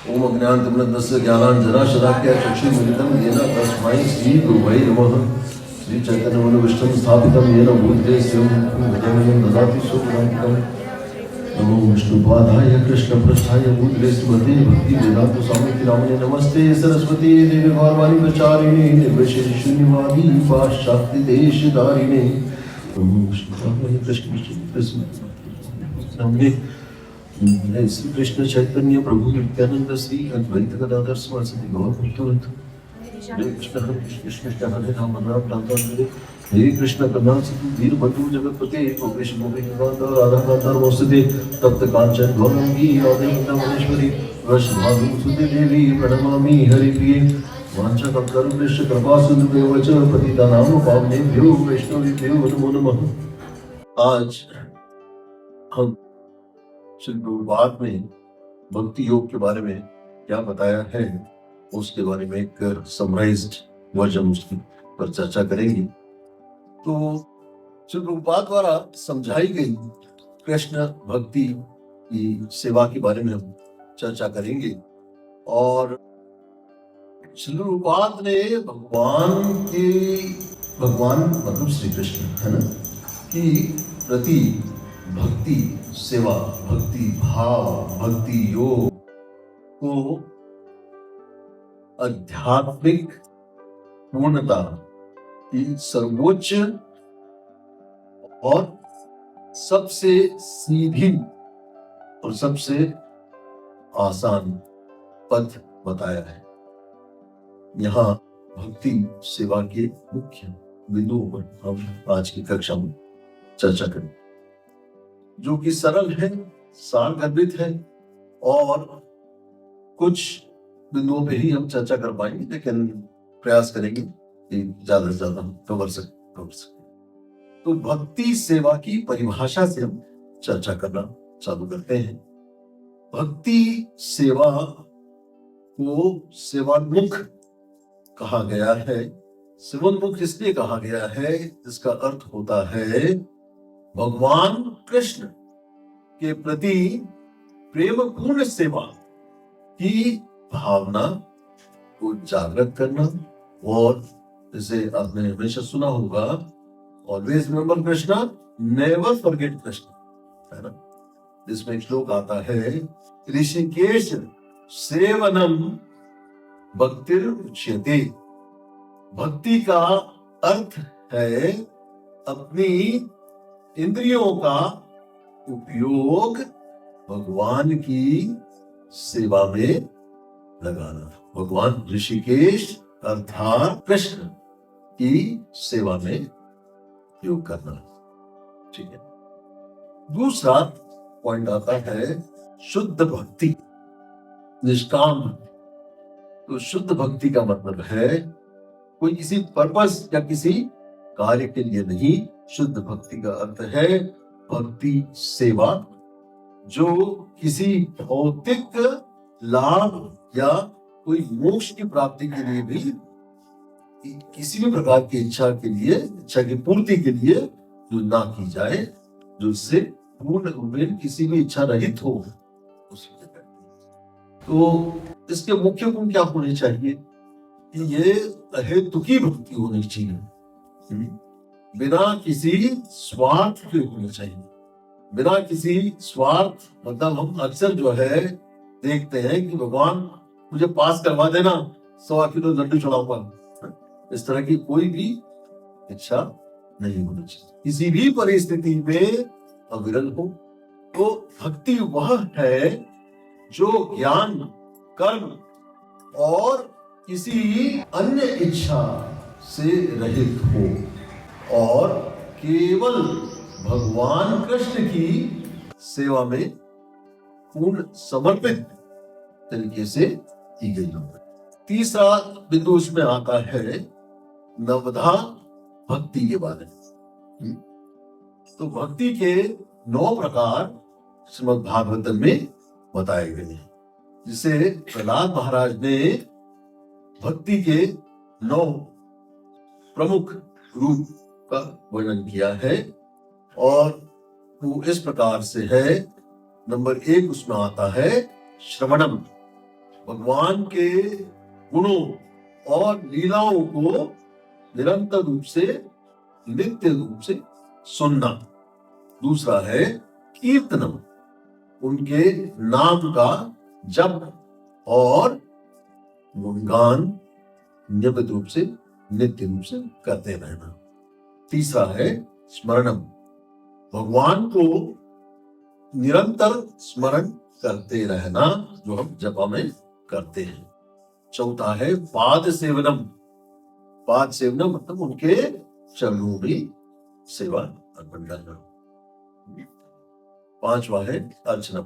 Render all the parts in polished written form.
ओम अज्ञानतिमिरन्दस्य ज्ञानाञ्जनशलाकया चक्षुर्मिलितं येन तस्मै श्रीगुरुवे नमः। श्रीचैतन्यमनोभीष्टं स्थापितं येन भूतले स्वयं भजनं ददाति स्वपदान्तिकं। नमो विष्णुपादाय कृष्णपृष्ठाय भूतले श्रीमते भक्तिवेदान्त स्वामिति नामिने नमस्ते सरस्वती देवी गौरवाणी प्रचारिणे निर्विशेषशून्यवादी पाश्चात्यदेशधारिणे। नमो विष्णुपादाय कृष्ण नामिने श्री कृष्ण चैतन्य प्रभु नित्यानंद श्री अद्वैत गदाधर स्वामी गौर भक्तवृंद। हरे कृष्ण हरे राम राम राम हरे कृष्ण करुणा सिंधु वीर बंधु जगतपते गोपेश गोपिकांत राधा कांत नमोस्तुते तप्त कांचन गौरंगी राधे वृंदावनेश्वरी वैष्णवी सुते देवी प्रणमामि हरिप्रिये वाञ्छाकल्पतरुभ्यश्च कृपासिन्धुभ्यो च पतितानां पावनेभ्यो वैष्णवेभ्यो नमो नमः। आज हम श्री गुरुवार में भक्ति योग के बारे में क्या बताया है उसके बारे में एक समराइज्ड वर्जन उसकी पर चर्चा करेंगे। तो श्री गुरुवार द्वारा समझाई गई कृष्ण भक्ति की सेवा के बारे में हम चर्चा करेंगे। और श्री गुरुवार ने भगवान मतलब श्री कृष्ण है ना की प्रति भक्ति सेवा, भक्ति भाव, भक्ति योग को आध्यात्मिक पूर्णता की सर्वोच्च और सबसे सीधी और सबसे आसान पथ बताया है। यहाँ भक्ति सेवा के मुख्य बिंदुओं पर हम आज की कक्षा में चर्चा करें, जो कि सरल है, सारगर्भित है और कुछ बिंदुओं पे ही हम चर्चा कर पाएंगे, लेकिन प्रयास करेंगे कि ज्यादा से ज्यादा हम कवर सके। तो भक्ति सेवा की परिभाषा से हम चर्चा करना चालू करते हैं। भक्ति सेवा को सेवान्मुख कहा गया है। सेवान्मुख इसलिए कहा गया है, इसका अर्थ होता है भगवान कृष्ण के प्रति प्रेम पूर्ण सेवा की भावना को जागृत करना। और जैसे आपने हमेशा सुना होगा, always remember Krishna, never forget Krishna, है ना। जिसमें एक श्लोक आता है, ऋषिकेश सेवनम भक्तिर उच्यते। भक्ति का अर्थ है अपनी इंद्रियों का उपयोग भगवान की सेवा में लगाना। भगवान ऋषिकेश अर्थात कृष्ण की सेवा में उपयोग करना। ठीक है। दूसरा पॉइंट आता है शुद्ध भक्ति, निष्काम भक्ति। तो शुद्ध भक्ति का मतलब है कोई किसी पर्पस या किसी कार्य के लिए नहीं। शुद्ध भक्ति का अर्थ है भक्ति सेवा जो किसी भौतिक लाभ या कोई मोक्ष की प्राप्ति के लिए भी, किसी भी प्रकार की इच्छा के लिए, इच्छा की पूर्ति के लिए जो ना की जाए, जो उससे पूर्ण रूप में किसी भी इच्छा रहित हो, उसी के। तो इसके मुख्य गुण क्या होने चाहिए कि ये अहेतुकी भक्ति होनी चाहिए, बिना किसी स्वार्थ के होनी चाहिए। बिना किसी स्वार्थ मतलब हम अक्सर जो है देखते हैं कि भगवान मुझे पास करवा देना, 100 किलो लड्डू चढ़ाऊंगा, इस तरह की कोई भी इच्छा नहीं होनी चाहिए। किसी भी परिस्थिति में अविरल हो। तो भक्ति वह है जो ज्ञान, कर्म और किसी अन्य इच्छा से रहित हो और केवल भगवान कृष्ण की सेवा में पूर्ण समर्पित तरीके से की गई हो। तीसरा बिंदु उसमें आता है नवधा भक्ति के बारे में। तो भक्ति के 9 प्रकार श्रीमद् भागवतम में बताए गए हैं, जिसे प्रहलाद महाराज ने भक्ति के 9 प्रमुख रूप का वर्णन किया है। और वो इस प्रकार से है। नंबर 1 उसमें आता है श्रवणम, भगवान के गुणों और लीलाओं को निरंतर रूप से, नित्य रूप से सुनना। दूसरा है कीर्तनम, उनके नाम का जप और गुणगान नियमित रूप से, नित्य रूप से करते रहना। तीसरा है स्मरणम, भगवान को निरंतर स्मरण करते रहना, जो हम जपा में करते हैं। चौथा है पाद सेवनम, पाद सेवनम मतलब उनके चरणों की सेवा अर्पण करना। पांचवा है अर्चनम,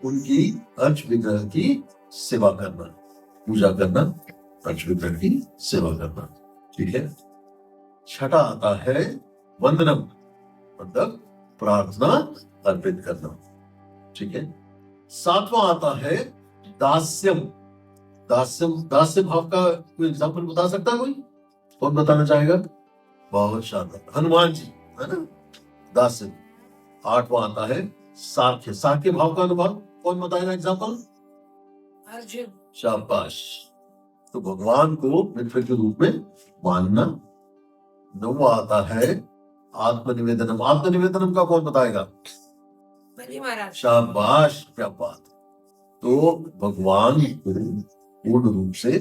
उनकी अर्च विग्रह की सेवा करना, पूजा करना, अर्च विग्रह की सेवा करना। ठीक है। छठा आता है वंदनम, मतलब प्रार्थना अर्पित करना। ठीक है। सातवां आता है दास्यम, दास्यम, दास्य भाव का कोई एग्जाम्पल बता सकता है कोई? कौन बताना चाहेगा? बहुत शानदार, हनुमान जी, है ना, दास्य। आठवां आता है साख्य, साख्य भाव का अनुभव, कौन बताएगा एग्जाम्पल? अर्जुन। शाबाश। तो भगवान को मित्र के रूप में मानना। नौवां आता है आत्मनिवेदनम, आत्मनिवेदनम का कौन बताएगा? बलि महाराज। शाबाश, क्या बात। तो भगवान को पूर्ण रूप से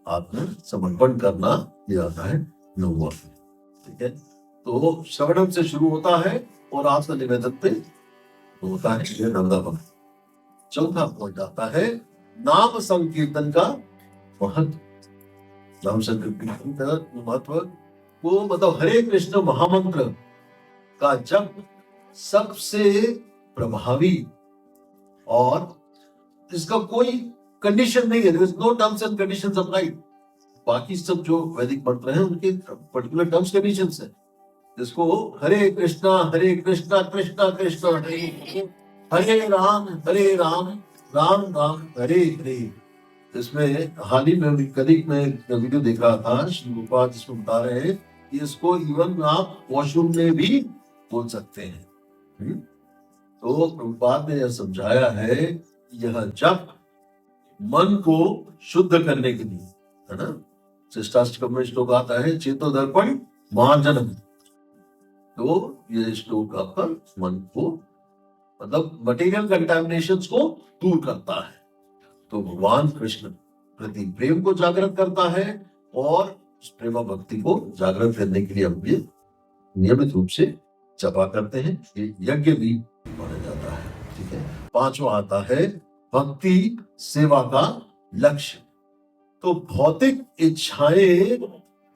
आत्मसमर्पण करना, यह आता है नौवां। ठीक है। तो श्रवणम से शुरू होता है और आत्मनिवेदन पे होता है ये नवदम। चौथा पॉइंट आता है नाम संकीर्तन का महत्व। नाम संकीर्तन का महत्व वो मतलब हरे कृष्ण महामंत्र का जप सबसे प्रभावी, और इसका कोई कंडीशन नहीं है, no terms and conditions applied. बाकी सब जो वैदिक मंत्र हैं उनके पर्टिकुलर टर्म्स कंडीशंस है। जिसको हरे कृष्णा कृष्णा कृष्णा हरे हरे, राम राम राम हरे हरे। इसमें हाल ही में करीब में वीडियो देख रहा था, श्री गोपाल जिसमें बता रहे हैं कि इसको इवन आप वॉशरूम में भी बोल सकते हैं। तो प्रभुपाद ने यह समझाया है, यह जप मन को शुद्ध करने के लिए, है ना। शिष्टाष्टकम में श्लोक आता है चेतो दर्पण मार्जनम। तो ये श्लोक आपका मन को मतलब मटेरियल कंटामिनेशंस को दूर करता है। तो भगवान कृष्ण प्रति प्रेम को जागृत करता है, और उस प्रेम भक्ति को जागृत करने के लिए हम ये नियमित रूप से जपा करते हैं। ये यज्ञ भी माना जाता है। ठीक है। पांचवा आता है भक्ति सेवा का लक्ष्य। तो भौतिक इच्छाएं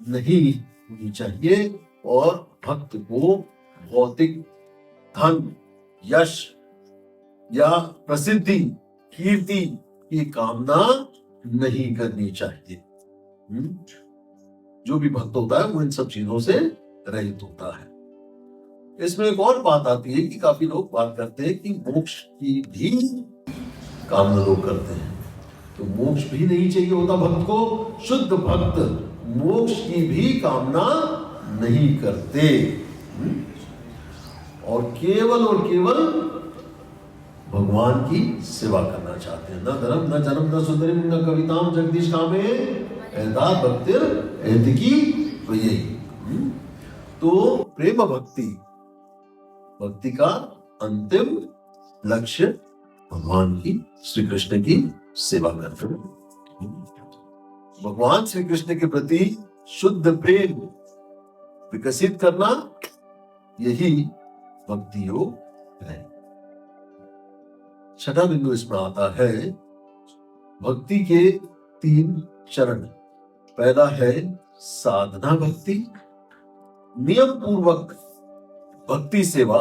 नहीं होनी चाहिए, और भक्त को भौतिक धन, यश या प्रसिद्धि, कीर्ति की कामना नहीं करनी चाहिए। जो भी भक्त होता है वो इन सब चीजों से रहित होता है। इसमें एक और बात आती है कि काफी लोग बात करते हैं कि मोक्ष की भी कामना लोग करते हैं। तो मोक्ष भी नहीं चाहिए होता भक्त को। शुद्ध भक्त मोक्ष की भी कामना नहीं करते, और केवल भगवान की सेवा करना चाहते हैं। न धर्म न जन्म न सुंदरिम न कविताम जगदीश कामे ऐदा भक्तिर ऐदिकी। तो यही तो प्रेम भक्ति का अंतिम लक्ष्य भगवान की, श्री कृष्ण की सेवा करना। भगवान श्री कृष्ण के प्रति शुद्ध प्रेम विकसित करना, यही भक्ति योग है। छठा बिंदु इसमें आता है भक्ति के 3 चरण। पहला है साधना भक्ति, नियम पूर्वक भक्ति सेवा,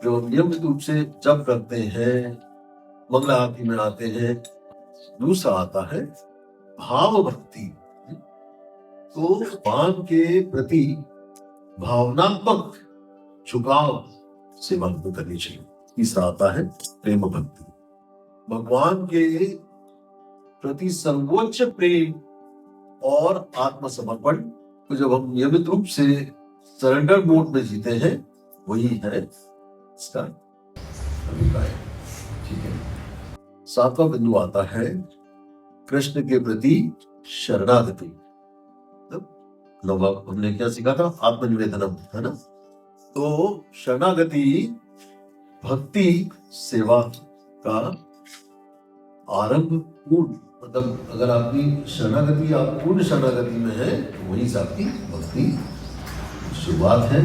जो हम नियमित रूप से जप करते हैं, मंगला आरती में आते हैं। दूसरा आता है भाव भक्ति, तो भगवान के प्रति भावनात्मक झुकाव सेवा को करनी चाहिए। तीसरा आता है प्रेम भक्ति, भगवान के प्रति सर्वोच्च प्रेम और आत्मसमर्पण को जब हम नियमित रूप से सरेंडर मोड में जीते हैं, वही है इसका अभिप्राय। ठीक है। 7वां बिंदु आता है कृष्ण के प्रति शरणागति। मतलब हमने क्या सीखा था? आत्मनिवेदनम, है ना? तो शरणागति भक्ति सेवा का आरंभ पूर्ण, मतलब अगर आपकी शरणागति, आप पूर्ण शरणागति में है तो वहीं से आपकी भक्ति शुरुआत है,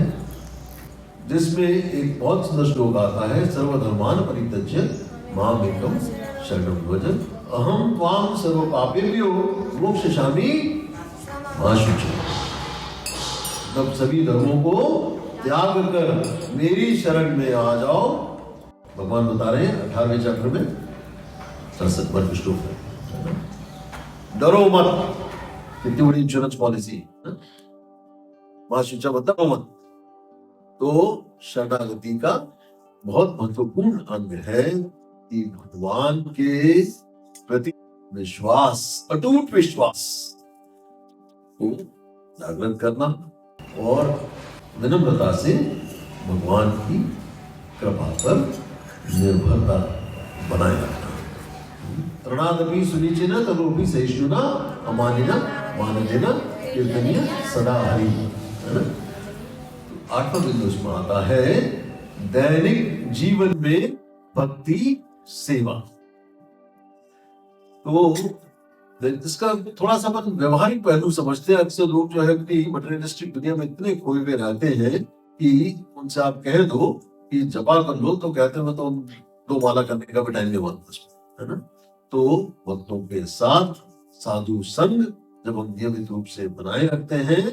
जिसमें एक बहुत सुंदर श्लोक आता है, सर्वधर्मान परित्यज्य माम एकम शरणं व्रज अहम त्वाम सर्व पापेभ्यो मोक्षयिष्यामि मा शुचि। तब सभी धर्मों को त्याग कर मेरी शरण में आ जाओ। भगवान बता रहे हैं 18वें चक्र में 67वां श्लोक है। डरो मत, कितनी बड़ी इंश्योरेंस पॉलिसी है। मां शुचा मतलब मत। तो शरणागति का बहुत महत्वपूर्ण अंग है कि भगवान के प्रति विश्वास, अटूट विश्वास को जागृत करना और विनम्रता से भगवान की कृपा पर निर्भरता बनाए रखना। तृणादपि सुनिचिन तदोपि सहिष्णुना अमानिना मानदेना कीर्तनीय सदा हरि, है ना? 8वां बिंदु इसमें आता है दैनिक जीवन में भक्ति सेवा। तो इसका थोड़ा सा अपन व्यवहारिक पहलू समझते हैं। अक्सर लोग जो है अपनी मटेरियलिस्टिक दुनिया में इतने खोए हुए रहते हैं कि उनसे आप कह दो कि जपा कर लो तो कहते हैं मैं तो 2 माला करने का भी टाइम नहीं मानता, है ना? तो भक्तों के साथ साधु संग जब हम नियमित रूप से बनाए रखते हैं,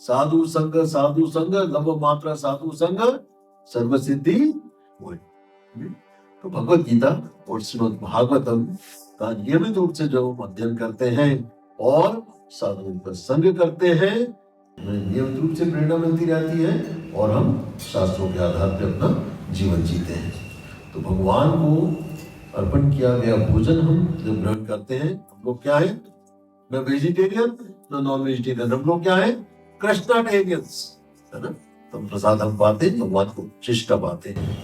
साधु संग लव मात्रा साधु संग सर्व सिद्धि होय। तो भगवत गीता और श्रीमद् भागवतम का नियमित रूप से जब हम अध्ययन करते हैं और साधुओं का संग करते हैं, हमें नियमित रूप से प्रेरणा मिलती रहती है और हम शास्त्रों के आधार पर अपना जीवन जीते हैं। तो भगवान को अर्पण किया गया भोजन हम जब ग्रहण करते हैं, हम लोग क्या है? न वेजिटेरियन न नॉन वेजिटेरियन, हम लोग क्या है? कृष्णाटेरियंस, है ना? तो प्रसाद हम पाते हैं, भगवान को शिष्टा पाते हैं।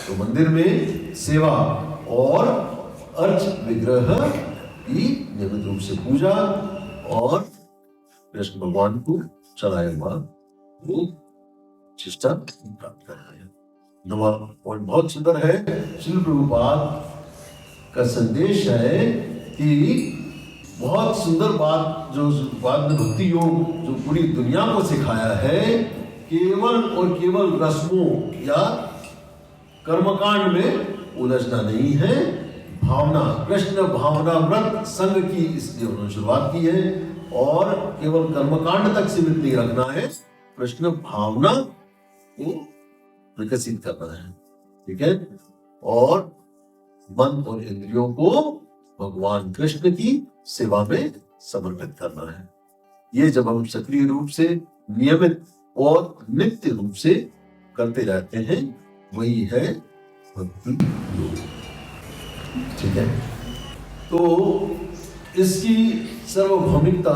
तो मंदिर में सेवा और अर्च विग्रह की नियमित रूप से पूजा और कृष्ण भगवान को चढ़ाया हुआ वो शिष्टा प्राप्त करना है। 9वां पॉइंट बहुत सुंदर है। श्री प्रभुपाद का संदेश है कि बहुत सुंदर बात जो बाद में भक्ति योग जो पूरी दुनिया को सिखाया है, केवल और केवल रस्मों या कर्मकांड में उलझना नहीं है। भावना, कृष्ण भावना व्रत संघ की इसलिए उन्होंने शुरुआत की है और केवल कर्मकांड तक सीमित नहीं रखना है, कृष्ण भावना को विकसित करना है, ठीक है? और मन और इंद्रियों को भगवान कृष्ण की सेवा में समर्पित करना है। ये जब हम सक्रिय रूप से नियमित और नित्य रूप से करते रहते हैं, वही है भक्ति योग, ठीक है? तो इसकी सार्वभौमिकता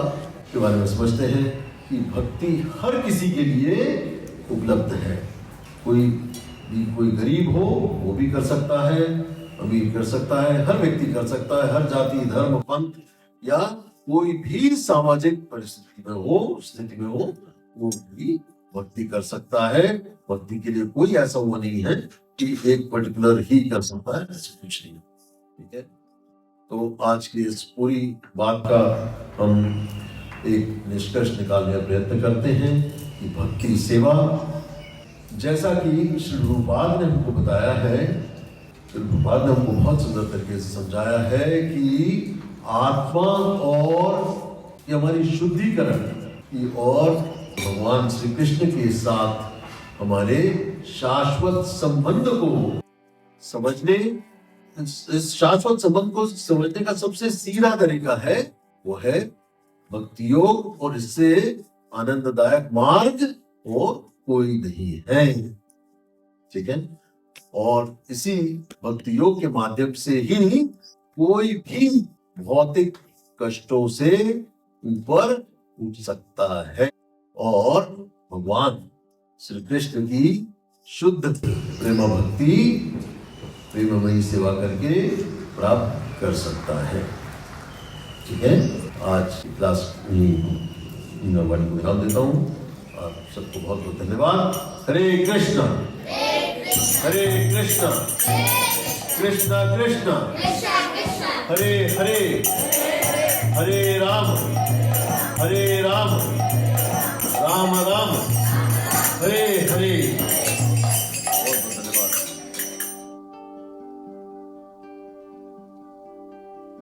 के बारे में समझते हैं कि भक्ति हर किसी के लिए उपलब्ध है। कोई गरीब हो वो भी कर सकता है, अमीर कर सकता है, हर व्यक्ति कर सकता है, हर जाति धर्म पंथ या कोई भी सामाजिक परिस्थिति में हो, स्थिति में हो, वो भी भक्ति कर सकता है। भक्ति के लिए कोई ऐसा वो नहीं है कि एक पर्टिकुलर ही कर सकता है, ऐसा कुछ नहीं, ठीक है? तो आज की इस पूरी बात का हम एक निष्कर्ष निकालने का प्रयत्न करते हैं कि भक्ति सेवा, जैसा कि श्री प्रभुपाद ने हमको बताया है, श्री प्रभुपाद ने हमको बहुत सुंदर तरीके से समझाया है कि आत्मा और ये हमारी शुद्धिकरण की और भगवान श्री कृष्ण के साथ हमारे शाश्वत संबंध को समझने, इस शाश्वत संबंध को समझने का सबसे सीधा तरीका है वो है भक्ति योग, और इससे आनंददायक मार्ग और कोई नहीं है, ठीक है? और इसी भक्ति योग के माध्यम से ही कोई भी भौतिक कष्टों से ऊपर उठ सकता है और भगवान श्री कृष्ण की शुद्ध प्रेम भक्ति, प्रेममयी सेवा करके प्राप्त कर सकता है। ठीक है, आज की क्लास मैं वाणी को विराम देता हूँ। आप सबको बहुत बहुत धन्यवाद। हरे कृष्णा हरे कृष्णा कृष्णा कृष्णा हरे हरे हरे राम राम राम हरे हरे